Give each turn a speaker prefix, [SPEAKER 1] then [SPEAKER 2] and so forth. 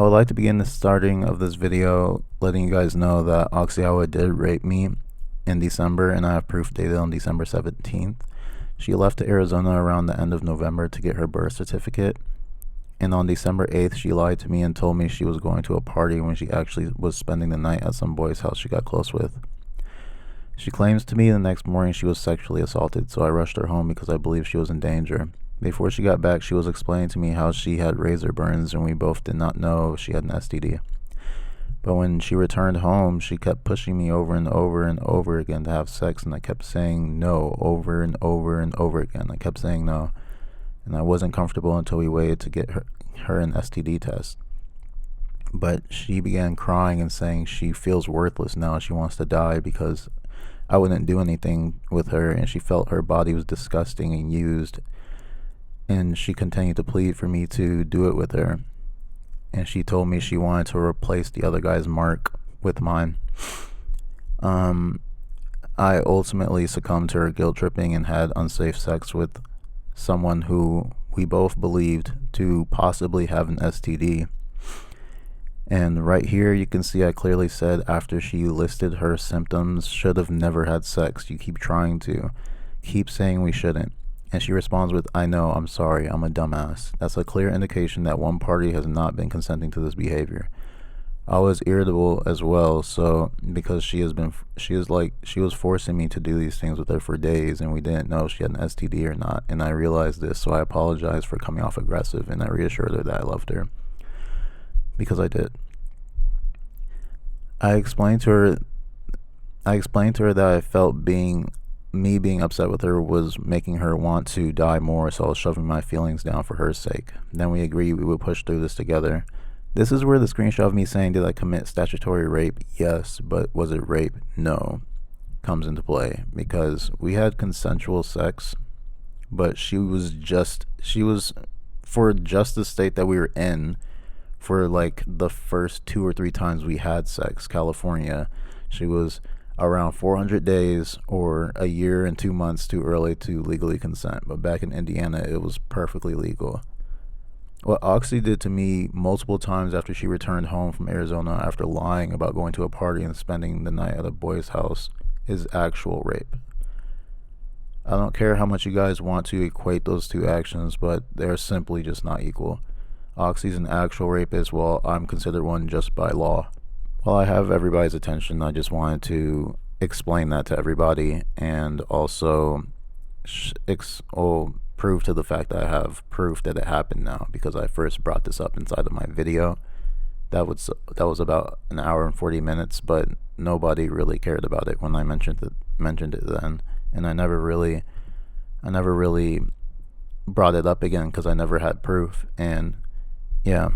[SPEAKER 1] I would like to begin the starting of this video letting you guys know that xoxieowa did rape me in December, and I have proof dated on December 17th. She left to Arizona around the end of November to get her birth certificate, and on December 8th she lied to me and told me she was going to a party when she actually was spending the night at some boy's house she got close with. She claims to me the next morning she was sexually assaulted, so I rushed her home because I believed she was in danger. Before she got back, she was explaining to me how she had razor burns and we both did not know she had an STD. But when she returned home, she kept pushing me over and over and over again to have sex, and I kept saying no over and over and over again. I kept saying no, and I wasn't comfortable until we waited to get her an STD test. But she began crying and saying she feels worthless now. She wants to die because I wouldn't do anything with her, and she felt her body was disgusting and used. And she continued to plead for me to do it with her. And she told me she wanted to replace the other guy's mark with mine. I ultimately succumbed to her guilt tripping and had unsafe sex with someone who we both believed to possibly have an STD. And right here you can see I clearly said, after she listed her symptoms, should have never had sex. You keep trying to. Keep saying we shouldn't. And she responds with, I know, I'm sorry, I'm a dumbass. That's a clear indication that one party has not been consenting to this behavior. I was irritable as well, so because she was forcing me to do these things with her for days, and we didn't know if she had an STD or not. And I realized this, so I apologized for coming off aggressive, and I reassured her that I loved her. Because I did. I explained to her that I felt being upset with her was making her want to die more, so I was shoving my feelings down for her sake. Then we agreed we would push through this together. This is where the screenshot of me saying, did I commit statutory rape? Yes, but was it rape? No, comes into play, because we had consensual sex, but she was for just the state that we were in, for like the first 2 or 3 times we had sex, California, she was around 400 days or a year and 2 months too early to legally consent. But back in Indiana, it was perfectly legal. What Oxy did to me multiple times after she returned home from Arizona after lying about going to a party and spending the night at a boy's house is actual rape. I don't care how much you guys want to equate those two actions, but they're simply just not equal. Oxy's an actual rapist, while I'm considered one just by law. While I have everybody's attention, I just wanted to explain that to everybody, and also prove to the fact that I have proof that it happened now, because I first brought this up inside of my video. That was about an hour and 40 minutes, but nobody really cared about it when I mentioned it then, and I never really brought it up again because I never had proof. And yeah,